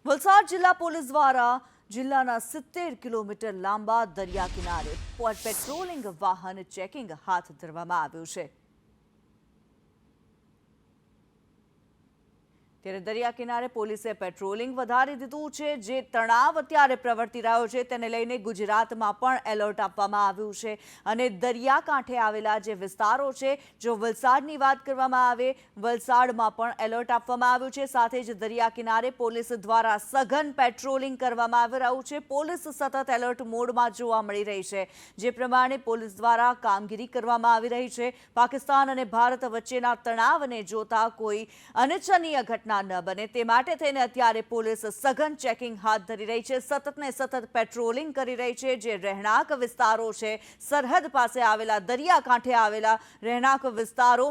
વલસાડ જિલ્લા પોલીસ દ્વારા જિલ્લાના 70 કિલોમીટર લાંબા દરિયા કિનારે પેટ્રોલિંગ વાહન ચેકિંગ હાથ ધરવામાં આવ્યું છે। ત્યારે દરિયા કિનારે પોલીસે પેટ્રોલિંગ વધારી દીધું છે। જે તણાવ અત્યારે પ્રવર્તી રહ્યો છે તેને લઈને ગુજરાતમાં પણ એલર્ટ આપવામાં આવ્યું છે અને દરિયાકાંઠે આવેલા જે વિસ્તારો છે, જો વલસાડની વાત કરવામાં આવે, વલસાડમાં પણ એલર્ટ આપવામાં આવ્યું છે। સાથે જ દરિયા કિનારે પોલીસ દ્વારા સઘન પેટ્રોલિંગ કરવામાં આવી રહ્યું છે। પોલીસ સતત એલર્ટ મોડમાં જોવા મળી રહી છે, જે પ્રમાણે પોલીસ દ્વારા કામગીરી કરવામાં આવી રહી છે। પાકિસ્તાન અને ભારત વચ્ચેના તણાવને જોતા કોઈ અનિચ્છનીય ઘટના ન બને તે માટે થઈને અત્યારે પોલીસ સઘન ચેકિંગ હાથ ધરી રહી છે, સતત ને સતત પેટ્રોલિંગ કરી રહી છે। જે રહેણાંક વિસ્તારો છે, સરહદ પાસે આવેલા દરિયાકાંઠે આવેલા રહેણાંક વિસ્તારો,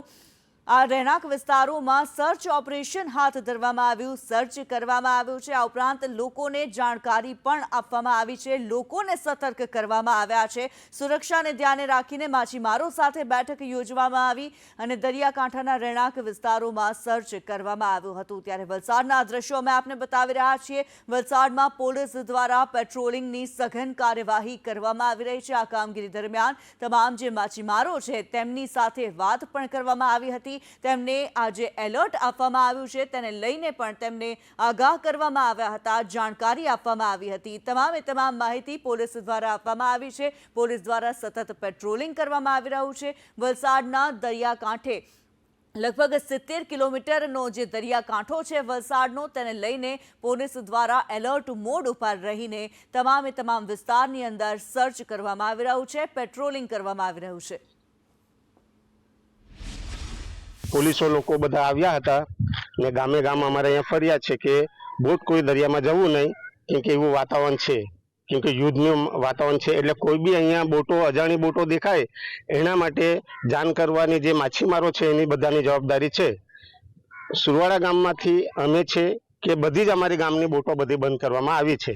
આ રહેણાંક વિસ્તારોમાં સર્ચ ઓપરેશન હાથ ધરવામાં આવ્યું, સર્ચ કરવામાં આવ્યું છે। આ ઉપરાંત લોકોને જાણકારી પણ આપવામાં આવી છે, લોકોને સતર્ક કરવામાં આવ્યા છે। સુરક્ષાને ધ્યાને રાખીને માછીમારો સાથે બેઠક યોજવામાં આવી અને દરિયાકાંઠાના રહેણાંક વિસ્તારોમાં સર્ચ કરવામાં આવ્યું હતું। ત્યારે વલસાડના દ્રશ્યો અમે આપને બતાવી રહ્યા છીએ। વલસાડમાં પોલીસ દ્વારા પેટ્રોલિંગની સઘન કાર્યવાહી કરવામાં આવી રહી છે। આ કામગીરી દરમિયાન તમામ જે માછીમારો છે તેમની સાથે વાત પણ કરવામાં આવી હતી। તેમને આજે એલર્ટ આપવામાં આવ્યું છે, તેને લઈને પણ તેમને આગાહ કરવામાં આવ્યા હતા, જાણકારી આપવામાં આવી હતી। તમામે તમામ માહિતી પોલીસ દ્વારા આપવામાં આવી છે। પોલીસ દ્વારા સતત પેટ્રોલિંગ કરવામાં આવી રહ્યું છે। વલસાડના દરિયાકાંઠે લગભગ 70 કિલોમીટરનો જે દરિયાકાંઠો છે વલસાડનો, તેને લઈને પોલીસ દ્વારા એલર્ટ મોડ ઉપર રહીને તમામ વિસ્તારની અંદર સર્ચ કરવામાં આવી રહ્યું છે, પેટ્રોલિંગ કરવામાં આવી રહ્યું છે। પોલીસો લોકો બધા આવ્યા હતા ને ગામે ગામ અમારે અહીંયા ફર્યા છે કે બોટ કોઈ દરિયામાં જવું નહીં, કેમકે એવું વાતાવરણ છે, કેમકે યુદ્ધનું વાતાવરણ છે, એટલે કોઈ બી અહીંયા બોટો, અજાણી બોટો દેખાય એના માટે જાણ કરવાની જે માછીમારો છે એની બધાની જવાબદારી છે। સુરવાડા ગામમાંથી અમે છે કે બધી જ અમારી ગામની બોટો બધી બંધ કરવામાં આવી છે।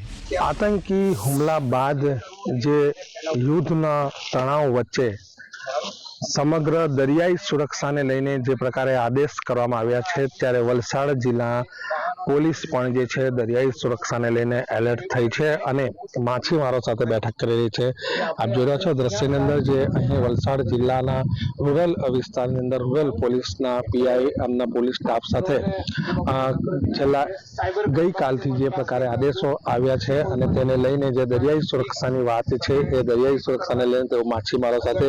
આતંકી હુમલા બાદ જે યુદ્ધના તણાવ વચ્ચે સમગ્ર દરિયાઈ સુરક્ષાને લઈને જે પ્રકારે આદેશ કરવામાં આવ્યા છે, ત્યારે વલસાડ જિલ્લા પોલીસ પણ જે છે દરિયાઈ સુરક્ષાને લઈને એલર્ટ થઈ છે અને માછીમારો સાથે બેઠક કરી રહી છે। આપ જોઈ રહ્યા છો દ્રશ્યની અંદર જે અહીં વલસાડ જિલ્લાના રૂરલ વિસ્તારની અંદર રૂરલ પોલીસના પીઆઈ એમના પોલીસ સ્ટાફ સાથે છેલ્લા ગઈકાલથી જે પ્રકારે આદેશો આવ્યા છે અને તેને લઈને જે દરિયાઈ સુરક્ષાની વાત છે એ દરિયાઈ સુરક્ષાને લઈને તેઓ માછીમારો સાથે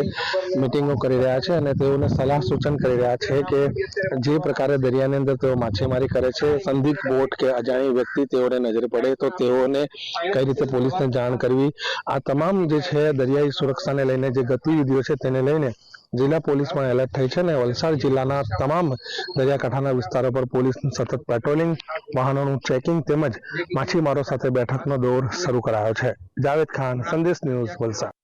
મિટિંગો કરી રહ્યા છે અને તેઓને સલાહ સૂચન કરી રહ્યા છે કે જે પ્રકારે દરિયાની અંદર તેઓ માછીમારી કરે છે, સંદિગ્ધ બોટ કે અજાણી વ્યક્તિ તેઓને નજરે પડે તો તેઓને કઈ રીતે પોલીસને જાણ કરવી, આ તમામ જે છે દરિયાઈ સુરક્ષાને લઈને જે ગતિવિધિઓ છે તેને લઈને જિલ્લા પોલીસ પણ એલર્ટ થઈ છે અને વલસાડ જિલ્લાના તમામ દરિયાકાંઠાના વિસ્તારો પર પોલીસનું સતત પેટ્રોલિંગ, વાહનોનું ચેકિંગ તેમજ માછીમારો સાથે બેઠકનો દોર શરૂ કરાયો છે। જાવેદ ખાન, સંદેશ ન્યૂઝ, વલસાડ।